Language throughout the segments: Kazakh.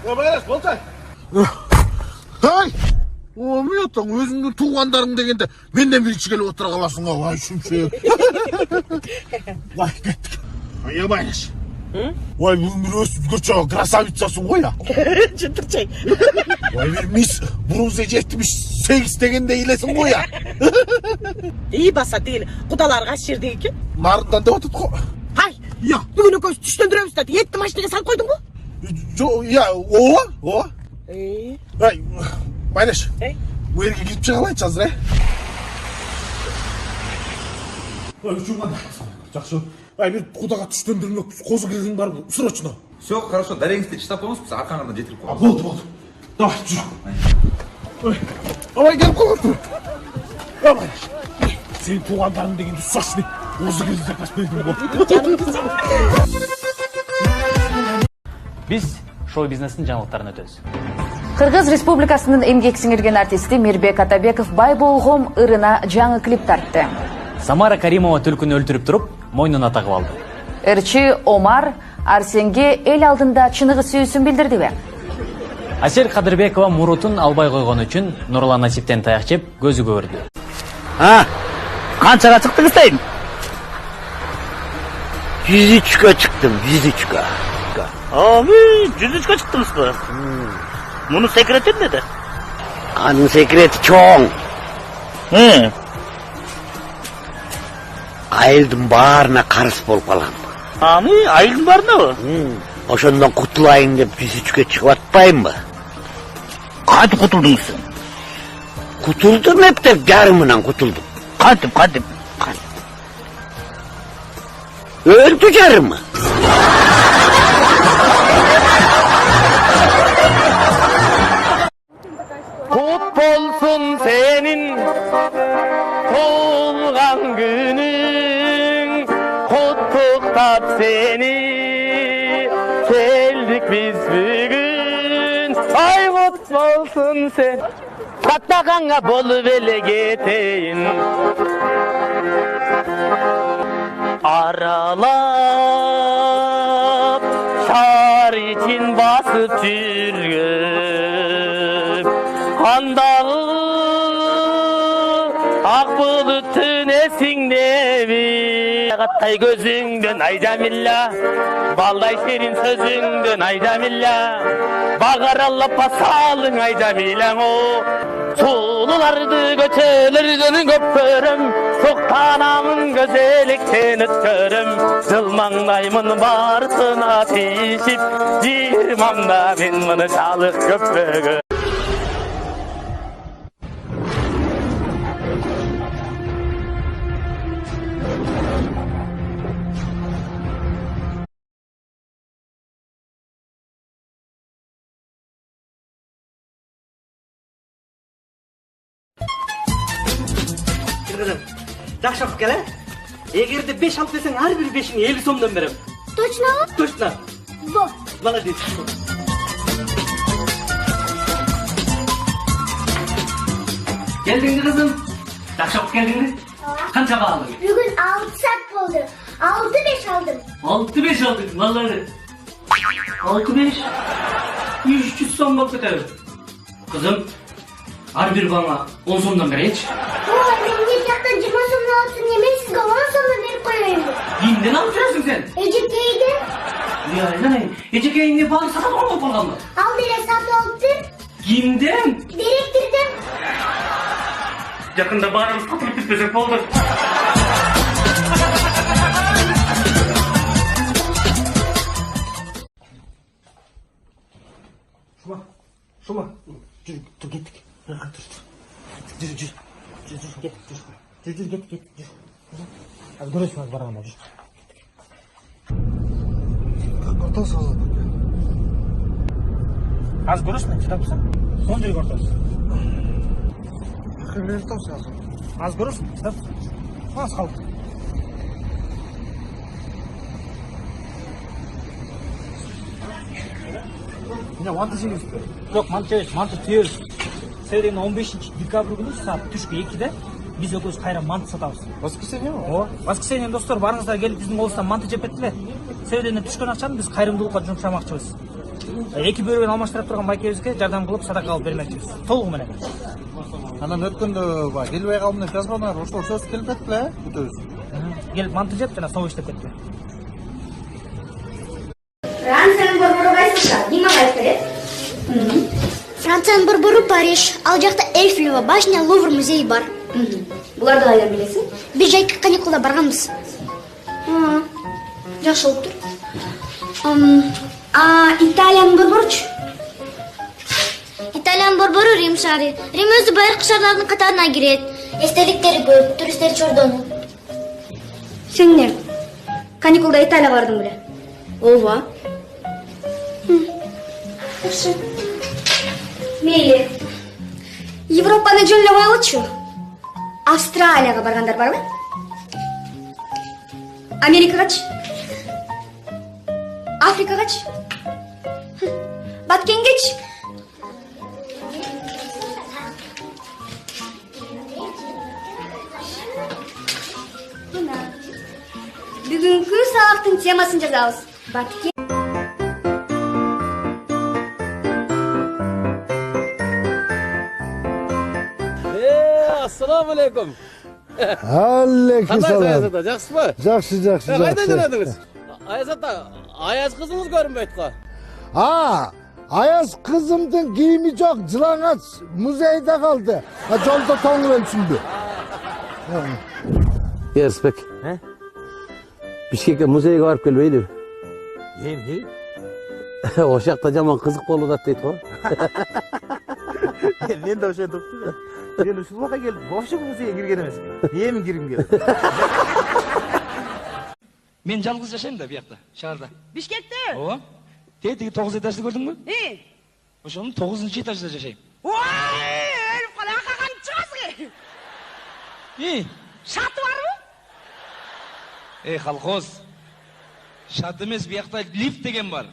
Ya Bayraş, Boltay. Hay! Olmuyorsan özünün tuğandarın degende menden bir içi gelip otura kalasın ha. Vay şumşek. Vay gittik. Ya Bayraş. Vay bir özgürçe krasavitsasın o ya. Çıtırçay. Vay bir mis bronzeci etmiş seks degende iyilesin o ya. İyi basa değil. Kudalar kaç yerde ki? Narından da otut ko. Hay. Ya. Bugün o koş düştündürüyorum dedi. Yetti maçtaki sen koydun mu? Ya o. Vay Bayraş. Hey. Bu erkek gidip çıkamayacağız re. Vay şuradan. Жақсы. Ай, бір құдаға түштендірмек, қозы келген бар бұл, срочно. Все, хорошо, дәреңізді читап қойыңыз, біз арқаңыздан жетіріп қойыңыз. Болды. Давай, жүр. Абай, келіп қалған тұр. Абай, сен туғандарың дегенді ұсашы не, қозы келді заказ бердім ғой. Биз шоу-бизнестин жаңылыктарын өтөбүз. Кыргыз Республикасынын эмгек сиңирген артисти Мирбек Атабеков бай болгом ырына жаңы клип тартты. Самара Каримова түлкүнү өлтүрүп туруп, мойнуна тагып алды. Ырчы Омар Арсенге эл алдында чыныгы сүйүүсүн билдирдиби? Асел Кадырбекова мурутун албай койгон үчүн Нурлан Насиптен таяк жеп көзү көрдү. Kançaga çıktınız deyim? 103'e çıktım, 103'e. Abi, 103'e çıktınız mı? Bunun sekreter ne de? Kanın sekreti çoğun. Ayıldım bağırına karıs bol falan. Abi, ayıldım bağırına mı? Oşondan kutulayın deyip 103'e çıkıvatmayın mı? Kaç kutuldun sen? Kutuldum hep de yarımından kutuldum. Kadim. Öldü yarımı. Kut olsun senin doğan günün, kutluktap seni, geldik biz bugün. Ay kutlu olsun sen, katlağına bol vele geteyin. Aralap şar için basıp жүргüm, kandağı ak bulutun esindebi. Kattay gözünden ay Camilla, balday serin sözünden ay Camilla, bağır Allah pasalın ay Camilla o. Sululardı göçelerden köpürüm, Soktanamın gözelikten ötkörüm, Zılmandayımın barısına tişip, Cirmamda ben bunu çalık köpüğü. Kızım, жақсы оқып кел, ә? Егер де 5 алып десең, әр бір 5-ін 50 сомдан берем. Точно? Точно. Во. Молодец. Келдің бе қызым? Жақсы оқып келдің бе? Қаншаға алдың? Бүгін 6 saat болды. 6-5 aldım. 6-5 алдың, vallahi. 6-5. 300 сом болып кетеді. Қызым, әр бір бана 10 сомдан берейінші. Ой, мен не жақтан 20 сомдан алыпсың, мен сізге 10 сомдан беріп қояйын. Кімден алып жүресің сен? Ежекейден. Ежекейінде барын сатып алып қалған ба? Алдыра сатып алыпты. Кімден? Директордан. Жақында барымыз қатырып кетпесек болды. Шума. Жүр, кеттік. Жүр, кеттік. Аз көресің, аз барғанда, жүр. Ортау салады. Аз көресің, кітапсың? Сон жерге ортасы. Az görürsün, kitap. Az kaldı. Yine mantı yemiyoruz. Yok, mantı yok, mantı tüyüyoruz. Sevdiğin 15 dekabr günü saat düşkü 2'de biz ökөз кайра манты сатабыз. Воскресенье ме? О, воскресенье достор, барыңыздар келип биздин облустан манты жеп кеткиле. Sevdiğine түшкөн акчаны биз кайрымдуулукка жумшамакчыбыз. Эки бөлігін алмаштырып тұрған байкебізге жардам қылып садақа алып бермекчибиз. Толугу менен. Анан өткөндө келбей калдым деп жазгандар, ошол сөз келип кетти бүтөбүз. Келип манты жеп жана соо иштеп кетти. Францияның борбору кайсыда? Дима кайсы келет? Францияның борбору Париж. Ал жакта Эйфелева башня, Лувр музейи бар. Буларды кайдан билесиң? Биз жайкы каникулда барганбыз. Жакшы болуп тур. Италиянын борборучу? Италиянын борбору Рим шаары. Рим өзү байыркы шаарлардын катарына кирет. Эстеликтери көп, туристтер чордону. Сен эмне? Каникулда Италияга бардың беле? Ооба. Жакшы. Мейли. Европаны жөнлөп алычу. Австралияга баргандар барбы? Америкагачы? Африкагачы? Баткенгечи? Бүгүнкү сабактын темасын жазабыз. Баткен. Assalamu alaikum. Aleykümselam. Жақсы ба? Жақсы. Қайдан жүредіңіз? Аяз ата, Аяз қызыңыз көрінбейді қа. Аяз қызымдың киімі жоқ, жылаңаç музейде қалды. Жолда тоңып өлсүндү. Ерсбек. Бишкекке музейге барып келбейді. Не? Ош жақта жаман қызық болуды дейді ғой. Мен de ошентип тур. Мен ушул бака келдим. Вообще музейге кирген эмес. Эми киргим келди. Мен жалгыз жашайм да биякта, шаарда. Бишкекте? Ооба. Тетиги 9 этажды көрдүңбү? Ошонун 9-чу этажда жашайм. Ой, элип кала акаган чыгасың. Шаты барбы? Колхоз. Шат эмес, биякта лифт деген бар.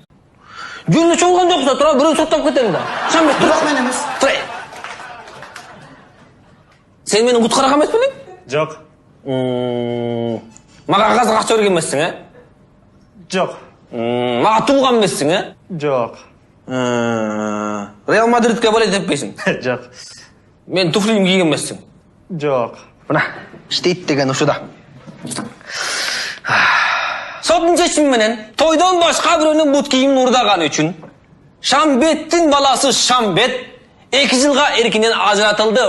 Жүнү чолгон жокса тура бирөө соттоп кетең да. Шамбек тура мен эмес. Тура. Сен мени куткарак эмеспиң? Жок. Мага кагазга акча берген эмессиң, Жок. Мага тууган эмессиң, Жок. Реал Мадридке болет деппейсиң? Жок. Мен туфлим кийген эмессиң? Жок. Мына, иштейт деген ушуда. Соттун чечими менен тойдон башка бирөөнүн бут кийимин урдаганы үчүн Шамбеттин баласы Шамбет 2 жылга эркинен ажыратылды.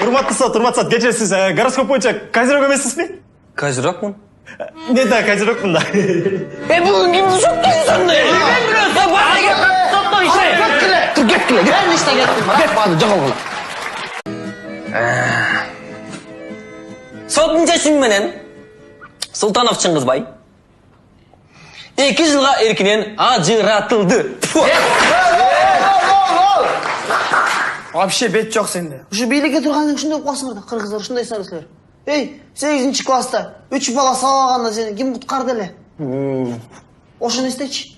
Урматтуу сот, кечиресиз. Гороскоп боюнча Козерог эмессизби? Козерогмун? Мен да Козерогмун да. Бүгүн кимди соттойсуң? Мен бирөөсү баага соттойсуң. Кеткиле. Мен иште кеттим. Баады жогол. Соттун чечими менен Султанов Чыңгызбай 2 жылга эркинен ажыратылды. Вообще бет жок сенде. Ушу бийликке тургандың ушундай болуп калсыңар да, кыргыздар ушундай сарыслар. 8-чи класста 3 бала сабаганда сени ким куткарды эле? Ошону эстечи.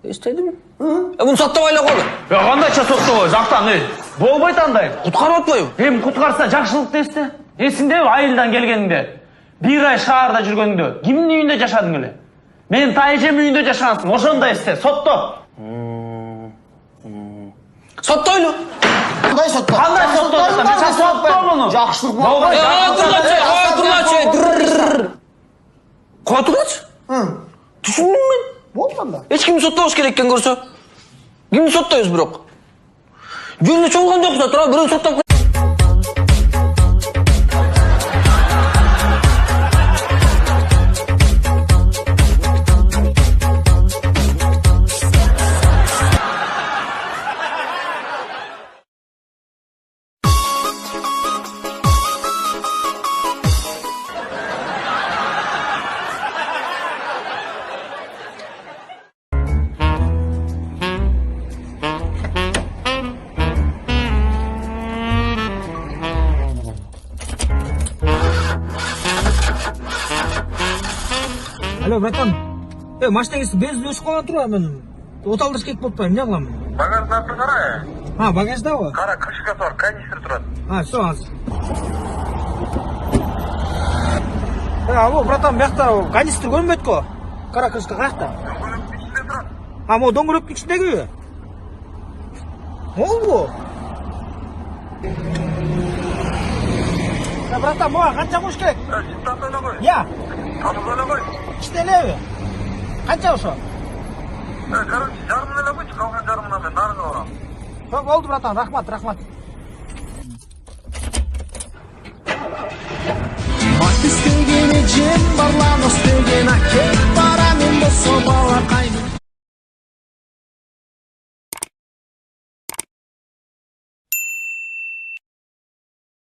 Эстедим. Муну соттобой эле койду. Кандайча соттобой, жактан, болбойт андай. Куткарып атпайбы? Куткарса жакшылык десте. Эсиңдеби айылдан келгениңде? 1 ай шаарда жүргөндө кимдин үйүндө жашадың эле? Мен тайжем үйүндө жашагансың. Ошондо эсте, сотто. Соттойлу. Кандай сотто? Кандай соттосуң? Мен сотто муну. Жакшылык болбойт. Тургачы. Кой тургачы? Түшүндүм мен. Болду анда. Эч кимди соттобош керек экен көрсө. Кимди соттойбуз бирок? Жүнү чолгон жокса тура бирөө соттоп. Алло, братан. Машинаңызды бензин өшүп калган тура мен. Оталдырыш керек болуп атпайбы, эмне кылам? Багаждын артында кара. Багаждабы? Кара, крышкасы бар, канистр турат. Всё, азыр. Алло, братан, бuyakta канистр көрүнбөйт го. Кара крышка каякта? Ha, mo doңгөрөктүн ичиндеги. Молбу? Братан, моға қанша қош керек? Тасына қой. Я. Тасына қой. İşte Қанша ошо? Короче, жарымын эле қойшы, қалған жарымынан мен нарыға барам. Çok oldu bratan, rahmat. Bak istegen ecim, barlan istegen ake.